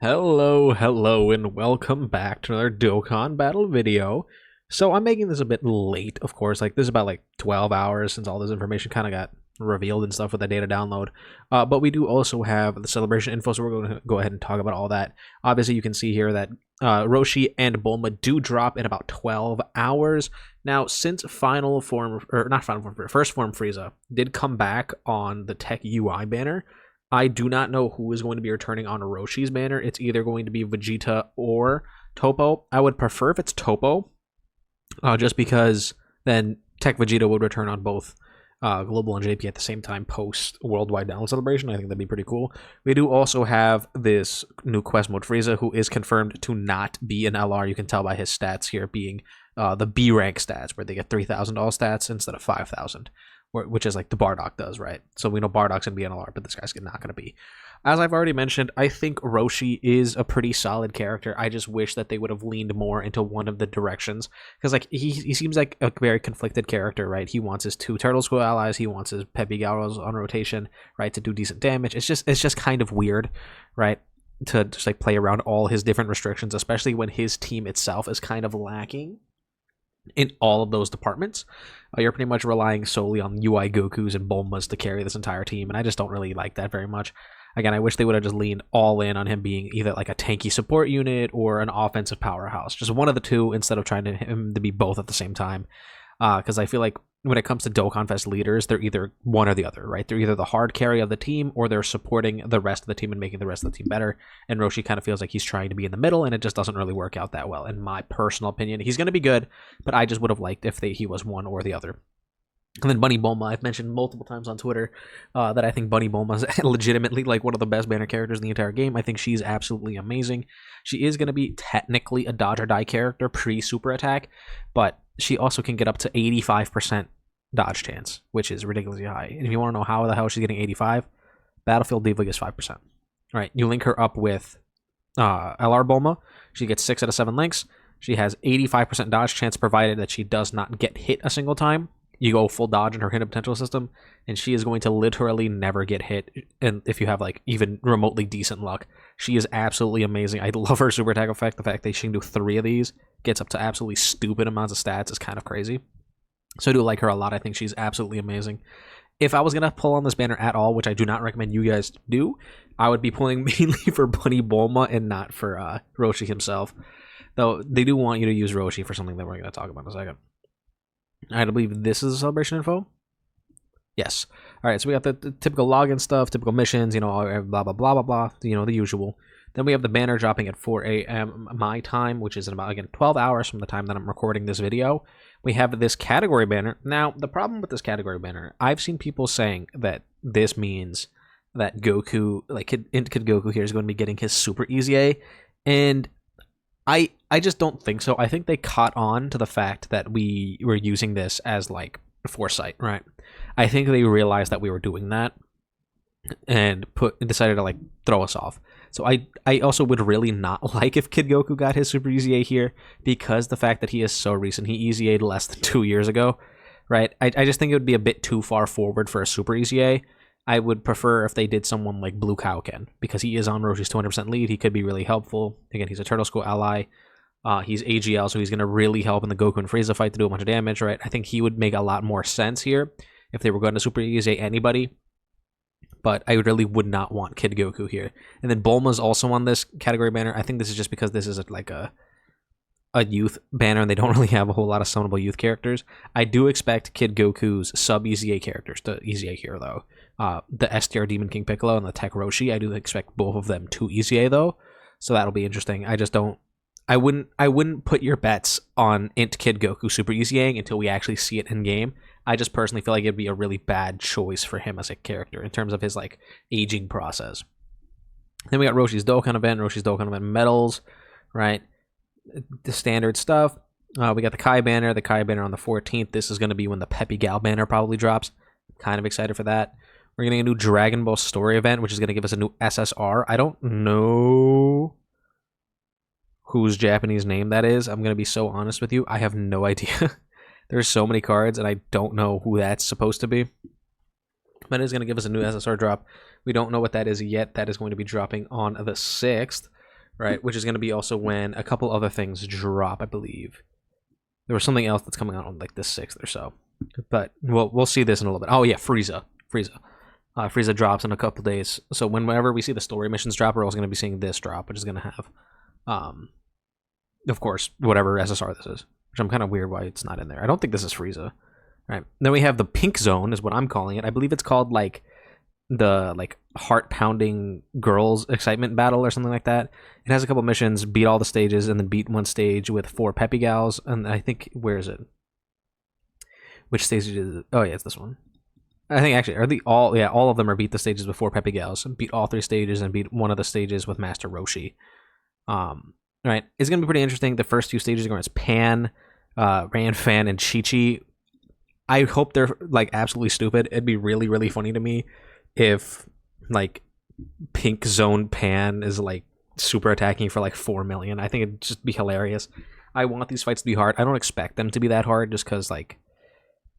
Hello, and welcome back to another Dokkan battle video. So I'm making this a bit late, of course. Like, this is about 12 hours since all this information kind of got revealed and stuff with the data download. But we do also have the celebration info, so we're going to go ahead and talk about all that. Obviously, you can see here that Roshi and Bulma do drop in about 12 hours. Now, since final form, or not final form, first form Frieza did come back on the Tech UI banner, I do not know who is going to be returning on Roshi's banner. It's either going to be Vegeta or Toppo. I would prefer if it's Toppo, just because then Tech Vegeta would return on both Global and JP at the same time post Worldwide Download Celebration. I think that'd be pretty cool. We do also have this new Quest Mode Frieza, who is confirmed to not be an LR. You can tell by his stats here being the B rank stats, where they get 3,000 all stats instead of 5,000. Which is like the Bardock does, right? So we know Bardock's going to be an LR, but this guy's not going to be. As I've already mentioned, I think Roshi is a pretty solid character. I just wish that they would have leaned more into one of the directions. Because like he seems like a very conflicted character, right? He wants his 2 Turtle School allies. He wants his Peppy Gauros on rotation, right? To do decent damage. It's just kind of weird, right? To just like play around all his different restrictions, especially when his team itself is kind of lacking in all of those departments. You're pretty much relying solely on UI Gokus and Bulmas to carry this entire team, and I just don't really like that very much. Again, I wish they would have just leaned all in on him being either like a tanky support unit or an offensive powerhouse. Just one of the two instead of trying him to be both at the same time. Because I feel like when it comes to DOKKANFEST leaders, they're either one or the other, right? They're either the hard carry of the team or they're supporting the rest of the team and making the rest of the team better. And Roshi kind of feels like he's trying to be in the middle, and it just doesn't really work out that well, in my personal opinion. He's going to be good, but I just would have liked if he was one or the other. And then Bunny Bulma, I've mentioned multiple times on Twitter that I think Bunny Bulma is legitimately like one of the best banner characters in the entire game. I think she's absolutely amazing. She is going to be technically a dodge or die character pre-super attack, but she also can get up to 85% dodge chance, which is ridiculously high. And if you want to know how the hell she's getting 85, Battlefield Diva gets 5%. All right, you link her up with LR Bulma. She gets 6 out of 7 links. She has 85% dodge chance provided that she does not get hit a single time. You go full dodge in her hidden potential system, and she is going to literally never get hit. And if you have like even remotely decent luck, she is absolutely amazing. I love her super attack effect. The fact that she can do 3 of these, gets up to absolutely stupid amounts of stats, is kind of crazy. So I do like her a lot. I think she's absolutely amazing. If I was going to pull on this banner at all, which I do not recommend you guys do, I would be pulling mainly for Bunny Bulma and not for Roshi himself. Though they do want you to use Roshi for something that we're going to talk about in a second. I believe this is a celebration info. Yes. All right, so we got the typical login stuff, typical missions, you know, blah, blah, blah, blah, blah, you know, the usual. Then we have the banner dropping at 4 a.m. my time, which is in about, again, 12 hours from the time that I'm recording this video. We have this category banner. Now, the problem with this category banner, I've seen people saying that this means that Goku, like Kid Goku here, is going to be getting his Super Easy A, and I just don't think so. I think they caught on to the fact that we were using this as like foresight, right? I think they realized that we were doing that and decided to like throw us off. So I also would really not like if Kid Goku got his Super Easy A here, because the fact that he is so recent. He Easy A'd less than 2 years ago, right? I just think it would be a bit too far forward for a Super Easy A. I would prefer if they did someone like Blue Kaioken, because he is on Roshi's 200% lead. He could be really helpful. Again, he's a Turtle School ally. He's AGL, so he's going to really help in the Goku and Frieza fight to do a bunch of damage, right? I think he would make a lot more sense here if they were going to Super Easy anybody. But I really would not want Kid Goku here. And then Bulma's also on this category banner. I think this is just because this is like a youth banner, and they don't really have a whole lot of summonable youth characters. I do expect Kid Goku's sub-EZA characters to EZA here, though. The STR Demon King Piccolo and the Tech Roshi, I do expect both of them to EZA, though. So that'll be interesting. I just don't... I wouldn't put your bets on Int Kid Goku Super EZAing until we actually see it in game. I just personally feel like it'd be a really bad choice for him as a character in terms of his like aging process. Then we got Roshi's Dokkan event, medals, right? The standard stuff. We got the Kai banner on the 14th. This is going to be when the Peppy Gal banner probably drops. Kind of excited for that. We're getting a new Dragon Ball story event, which is going to give us a new SSR. I don't know whose Japanese name that is. I'm going to be so honest with you. I have no idea. There's so many cards, and I don't know who that's supposed to be. But it is going to give us a new SSR drop. We don't know what that is yet. That is going to be dropping on the 6th. right? Which is going to be also when a couple other things drop, I believe. There was something else that's coming out on like the 6th or so. But we'll see this in a little bit. Oh yeah, Frieza. Frieza drops in a couple days. So whenever we see the story missions drop, we're also going to be seeing this drop, which is going to have, of course, whatever SSR this is. Which I'm kind of weird why it's not in there. I don't think this is Frieza. Right. Then we have the pink zone, is what I'm calling it. I believe it's called like the heart pounding girls excitement battle or something like that. It has a couple missions, beat all the stages, and then beat one stage with 4 peppy gals. And I think, where is it? Which stage is it? Oh yeah, it's this one. I think actually all of them are beat the stages with 4 peppy gals, beat all 3 stages, and beat one of the stages with Master Roshi. Right, it's gonna be pretty interesting. The first 2 stages are going as Pan, Ran Fan, and Chi Chi. I hope they're like absolutely stupid. It'd be really, really funny to me if like Pink Zone Pan is like super attacking for like 4 million. I think it'd just be hilarious. I want these fights to be hard. I don't expect them to be that hard just because like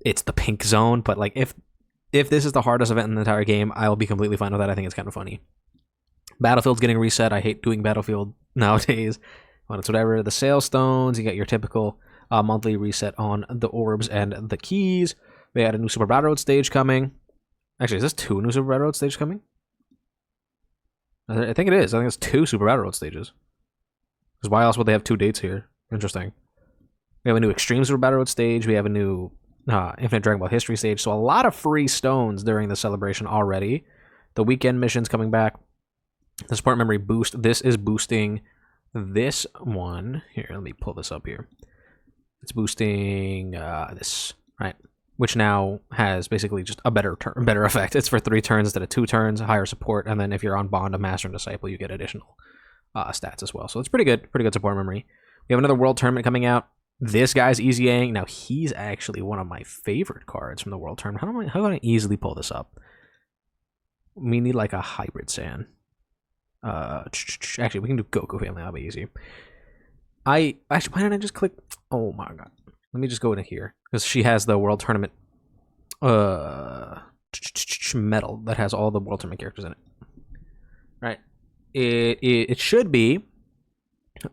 it's the Pink Zone, but like if this is the hardest event in the entire game, I'll be completely fine with that. I think it's kind of funny. Battlefield's getting reset. I hate doing Battlefield nowadays. But it's whatever. The Sale Stones, you got your typical monthly reset on the orbs and the keys. We had a new Super Battle Road stage coming. Actually, is this 2 new Super Battle Road stages coming? I think it is. I think it's 2 Super Battle Road stages. Because why else would they have 2 dates here? Interesting. We have a new Extreme Super Battle Road stage. We have a new Infinite Dragon Ball History stage. So a lot of free stones during the celebration already. The weekend missions coming back. The support memory boost. This is boosting this one. Here, let me pull this up here. It's boosting this, right? Which now has basically just a better effect. It's for 3 turns instead of 2 turns, higher support, and then if you're on Bond of Master and Disciple, you get additional stats as well. So it's pretty good support memory. We have another World Tournament coming out. This guy's Easying. Now he's actually one of my favorite cards from the World Tournament. How can I easily pull this up? We need like a hybrid Saiyan. Actually, we can do Goku family. That'll be easy. Why didn't I just click? Oh my god. Let me just go into here because she has the World Tournament medal that has all the World Tournament characters in it. Right. It should be.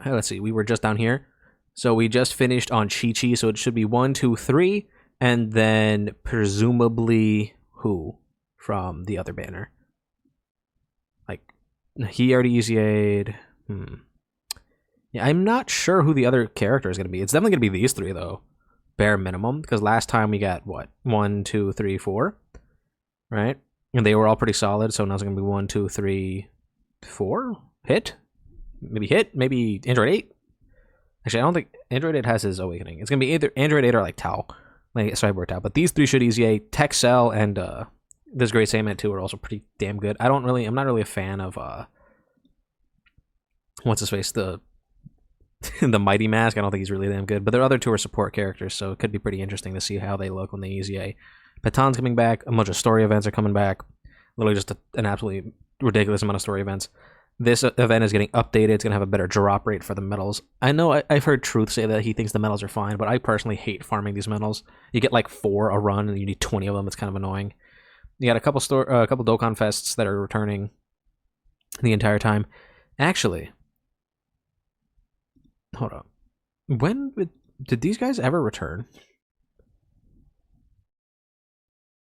Let's see. We were just down here, so we just finished on Chi Chi. So it should be 1, 2, 3, and then presumably who from the other banner. Like he already EZA'd. Yeah, I'm not sure who the other character is going to be. It's definitely going to be these 3, though. Bare minimum. Because last time we got, what? 1, 2, 3, 4. Right? And they were all pretty solid. So now it's going to be 1, 2, 3, 4. Hit? Maybe Android 8? Actually, I don't think Android 8 has his Awakening. It's going to be either Android 8 or like Tau. Like Cyborg Tau. But these 3 should EZA. Tech Cell and this Great Saiyaman 2 are also pretty damn good. I'm not really a fan of what's his face? The Mighty Mask. I don't think he's really damn good, but their other 2 are support characters, so it could be pretty interesting to see how they look when they EZA. Patan's coming back. A bunch of story events are coming back. Literally just an absolutely ridiculous amount of story events. This event is getting updated. It's going to have a better drop rate for the medals. I know I've heard Truth say that he thinks the medals are fine, but I personally hate farming these medals. You get like 4 a run, and you need 20 of them. It's kind of annoying. You got a couple Dokkan Fests that are returning the entire time. Actually, hold up. When did these guys ever return?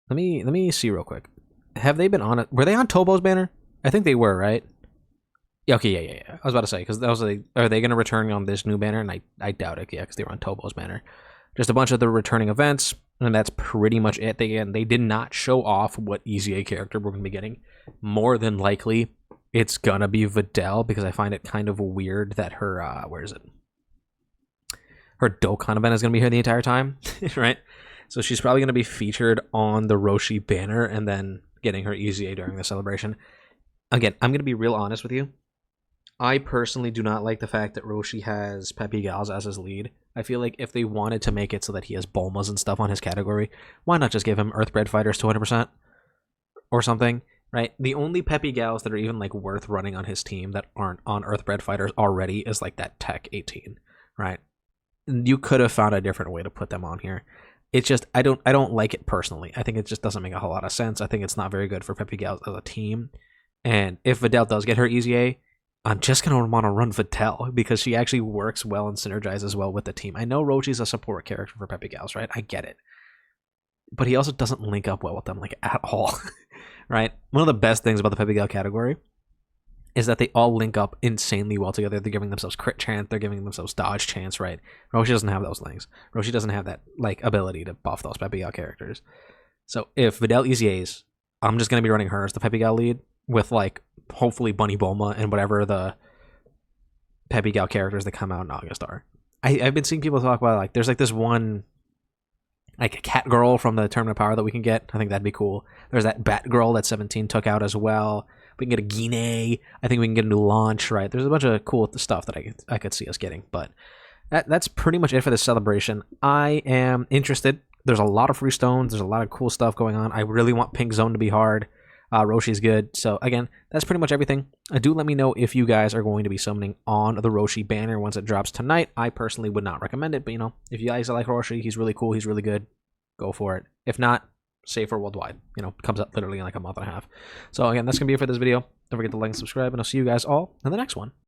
Let me see real quick. Have they been on it? Were they on Tobo's banner? I think they were, right? Yeah, okay, yeah. I was about to say, because that was like, are they going to return on this new banner? And I doubt it, yeah, because they were on Tobo's banner. Just a bunch of the returning events, and that's pretty much it. They did not show off what EZA character we're going to be getting. More than likely, it's going to be Videl, because I find it kind of weird that her, where is it? Her Dokkan event is going to be here the entire time, right? So she's probably going to be featured on the Roshi banner and then getting her EZA during the celebration. Again, I'm going to be real honest with you. I personally do not like the fact that Roshi has Peppy Gals as his lead. I feel like if they wanted to make it so that he has Bulmas and stuff on his category, why not just give him Earthbred Fighters 200% or something, right? The only Peppy Gals that are even like worth running on his team that aren't on Earthbred Fighters already is like that Tech 18, right? You could have found a different way to put them on here. It's just I don't like it personally. I think it just doesn't make a whole lot of sense. I think it's not very good for Peppy Gals as a team. And if Videl does get her EZA, I'm just going to want to run Vitel because she actually works well and synergizes well with the team. I know Roshi's a support character for Peppy Gals, right? I get it. But he also doesn't link up well with them, like, at all, right? One of the best things about the Peppy Gal category is that they all link up insanely well together. They're giving themselves crit chance, they're giving themselves dodge chance, right? Roshi doesn't have those things. Roshi doesn't have that, like, ability to buff those Peppy Gal characters. So if Videl EZAs, I'm just going to be running her as the Peppy Gal lead with, like, hopefully Bunny Bulma and whatever the Peppy Gal characters that come out in August are. I've been seeing people talk about, like, there's, like, this one, like, a cat girl from the Tournament of Power that we can get. I think that'd be cool. There's that Bat girl that 17 took out as well. We can get a Gine. I think we can get a new launch, right? There's a bunch of cool stuff that I could see us getting, but that's pretty much it for this celebration. I am interested. There's a lot of free stones. There's a lot of cool stuff going on. I really want Pink Zone to be hard. Roshi's good. So again, that's pretty much everything. Do let me know if you guys are going to be summoning on the Roshi banner once it drops tonight. I personally would not recommend it, but you know, if you guys like Roshi, he's really cool, he's really good, go for it. If not, save for worldwide. You know, comes up literally in like a month and a half. So again, that's gonna be it for this video. Don't forget to like and subscribe, and I'll see you guys all in the next one.